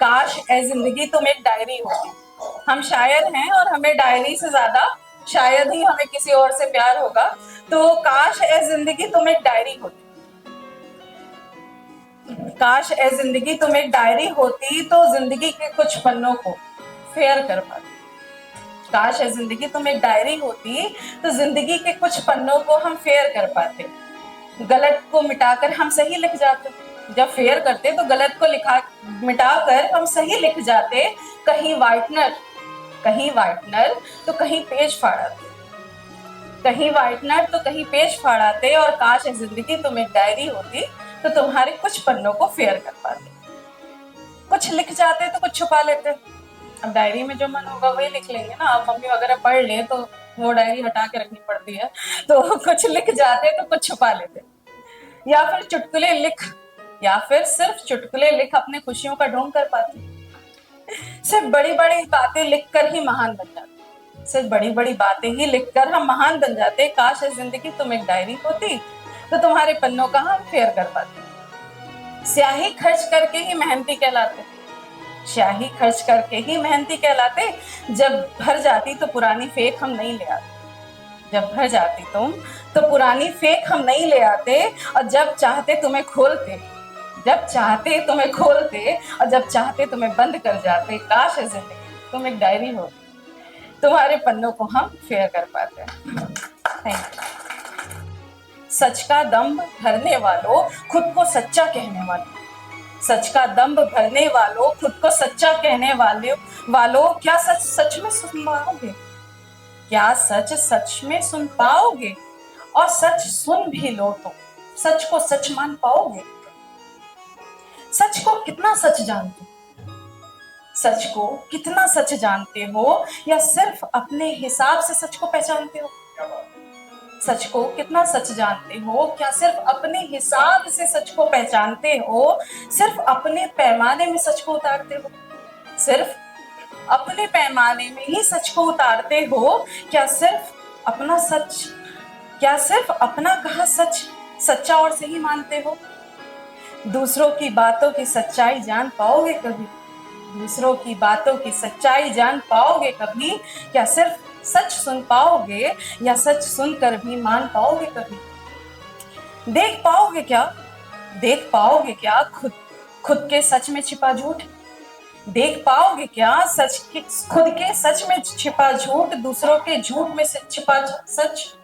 काश ए जिंदगी तुम एक डायरी होती। हम शायर हैं और हमें डायरी से ज्यादा शायद ही हमें किसी और से प्यार होगा। तो काश ए जिंदगी तुम एक डायरी होती। काश ए जिंदगी तुम एक डायरी होती तो जिंदगी के कुछ पन्नों को फेयर कर पाती। काश ए जिंदगी तुम एक डायरी होती तो जिंदगी के कुछ पन्नों को हम फेयर कर पाते। गलत को मिटाकर हम सही लिख जाते। जब फेयर करते तो गलत को मिटाकर हम सही लिख जाते। कहीं वाइटनर तो कहीं पेज फाड़ाते। कहीं वाइटनर तो कहीं पेज फाड़ाते। और काश ये जिंदगी तुम एक डायरी होती तो तुम्हारे कुछ पन्नों को फेयर कर पाते। कुछ लिख जाते तो कुछ छुपा लेते। अब डायरी में जो मन होगा वही लिख लेंगे ना। अब मम्मी वगैरह पढ़ ले तो वो डायरी हटा के रखनी पड़ती है। तो कुछ लिख जाते तो कुछ छुपा लेते। या फिर सिर्फ चुटकुले लिख अपने खुशियों का ढोंग कर पाते। सिर्फ बड़ी बड़ी बातें लिखकर ही महान बन जाते। सिर्फ बड़ी बड़ी बातें ही लिखकर हम महान बन जाते। काश ये जिंदगी तुम एक डायरी होती तो तुम्हारे पन्नों का हम फेयर कर पाते। स्याही खर्च करके ही मेहनती कहलाते। स्याही खर्च करके ही मेहनती कहलाते। जब भर जाती तो पुरानी फेक हम नहीं ले आते। जब भर जाती तुम तो पुरानी फेक हम नहीं ले आते। और जब चाहते तुम्हें खोलते और जब चाहते तुम्हें बंद कर जाते। काश जिंदगी तुम एक डायरी हो, तुम्हारे पन्नों को हम फेयर कर पाते। Thank you. सच का दम्भ भरने वालों, खुद को सच्चा कहने वालों। सच का दम्भ भरने वालों, खुद को सच्चा कहने वालों, क्या सच सच में सुन पाओगे? क्या सच में सुन पाओगे? और सच सुन भी लो तो सच को सच मान पाओगे? सच को कितना सच जानते हो? सच को कितना सच जानते हो या सिर्फ अपने हिसाब से सच को पहचानते हो? सच को कितना सच जानते हो? क्या सिर्फ अपने हिसाब से सच को पहचानते हो? सिर्फ अपने पैमाने में सच को उतारते हो? सिर्फ अपने पैमाने में ही सच को उतारते हो? क्या सिर्फ अपना कहा सच सच्चा और सही मानते हो? दूसरों की बातों की सच्चाई जान पाओगे कभी? दूसरों की बातों की सच्चाई जान पाओगे कभी? क्या सिर्फ सच सुन पाओगे या सच सुनकर भी मान पाओगे कभी? देख पाओगे क्या खुद के सच में छिपा झूठ? देख पाओगे क्या खुद के सच में छिपा झूठ? दूसरों के झूठ में छिपा सच?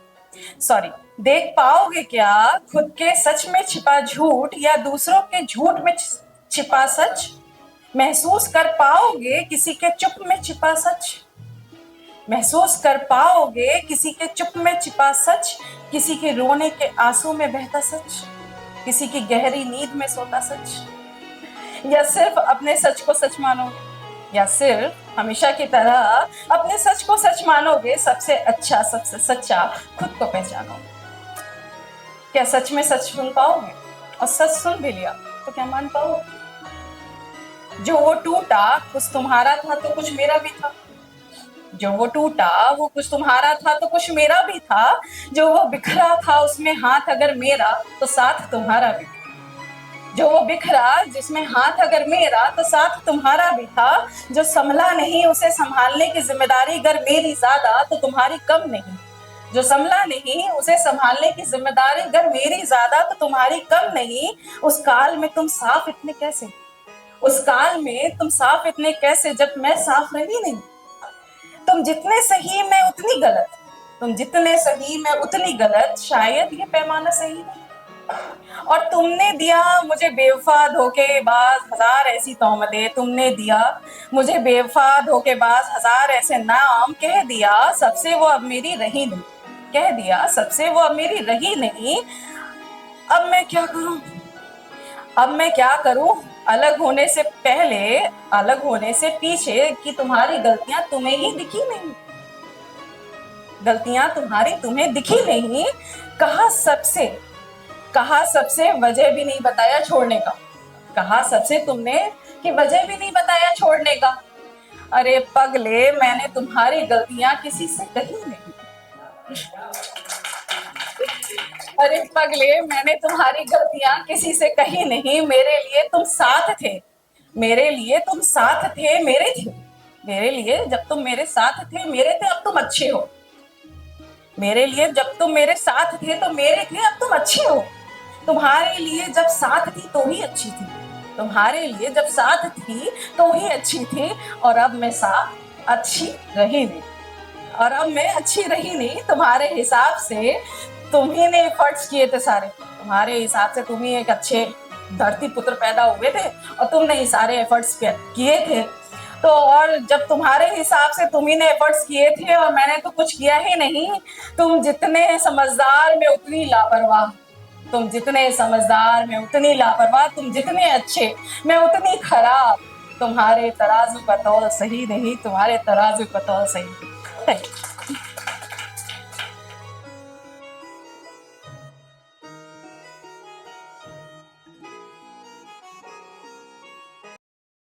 देख पाओगे क्या खुद के सच में छिपा झूठ या दूसरों के झूठ में छिपा सच? महसूस कर पाओगे किसी के चुप में छिपा सच? महसूस कर पाओगे किसी के चुप में छिपा सच? किसी के रोने के आंसू में बहता सच? किसी की गहरी नींद में सोता सच? या सिर्फ अपने सच को सच मानोगे? या सिर्फ हमेशा की तरह अपने सच को सच मानोगे? सबसे अच्छा सबसे सच्चा खुद को पहचानोगे? क्या सच में सच सुन पाओगे? और सच सुन भी लिया तो क्या मान पाओगे? जो वो टूटा कुछ तुम्हारा था तो कुछ मेरा भी था। जो वो टूटा वो कुछ तुम्हारा था तो कुछ मेरा भी था। जो वो बिखरा था उसमें हाथ अगर मेरा तो साथ तुम्हारा भी था। जो वो बिखरा जिसमें हाथ अगर मेरा तो साथ तुम्हारा भी था। जो संभला नहीं उसे संभालने की जिम्मेदारी अगर मेरी ज्यादा तो तुम्हारी कम नहीं। जो संभला नहीं उसे संभालने की जिम्मेदारी अगर मेरी ज्यादा तो तुम्हारी कम नहीं। उस काल में तुम साफ इतने कैसे जब मैं साफ रही नहीं। तुम जितने सही मैं उतनी गलत शायद ये पैमाना सही नहीं। और तुमने दिया मुझे बेवफा धोखेबाज हजार ऐसी तौहमतें। तुमने दिया मुझे बेवफा धोखेबाज हजार ऐसे नाम। कह दिया सबसे वो अब मेरी रही नहीं। अब मैं क्या करूं? अलग होने से पीछे कि तुम्हारी गलतियां तुम्हें दिखी नहीं। कहा सबसे वजह भी नहीं बताया छोड़ने का। कहा सबसे तुमने कि वजह भी नहीं बताया छोड़ने का। अरे पगले मैंने तुम्हारी गलतियां किसी से कही नहीं। अरे पगले मैंने तुम्हारी गलतियां किसी से कही नहीं। मेरे लिए तुम साथ थे मेरे लिए तुम साथ थे, मेरे थे। मेरे लिए जब तुम मेरे साथ थे, मेरे थे, अब तुम अच्छे हो। मेरे लिए जब तुम मेरे साथ थे तो मेरे थे, अब तुम अच्छे हो। तुम्हारे लिए जब साथ थी तो ही अच्छी थी। तुम्हारे लिए जब साथ थी तो ही अच्छी थी। और अब मैं साथ अच्छी रही नहीं। और अब मैं अच्छी रही नहीं तुम्हारे हिसाब से। तुम ही ने एफर्ट्स किए थे सारे। तुम्हारे हिसाब से तुम ही एक अच्छे धरती पुत्र पैदा हुए थे और तुमने ही सारे एफर्ट्स किए थे। तो और जब तुम्हारे हिसाब से तुम ही ने एफर्ट्स किए थे और मैंने तो कुछ किया ही नहीं। तुम जितने समझदार में उतनी लापरवाह। तुम जितने समझदार मैं उतनी लापरवाह। तुम जितने अच्छे मैं उतनी खराब। तुम्हारे तराजू का तौल सही नहीं, तुम्हारे तराजू का तौल सही नहीं।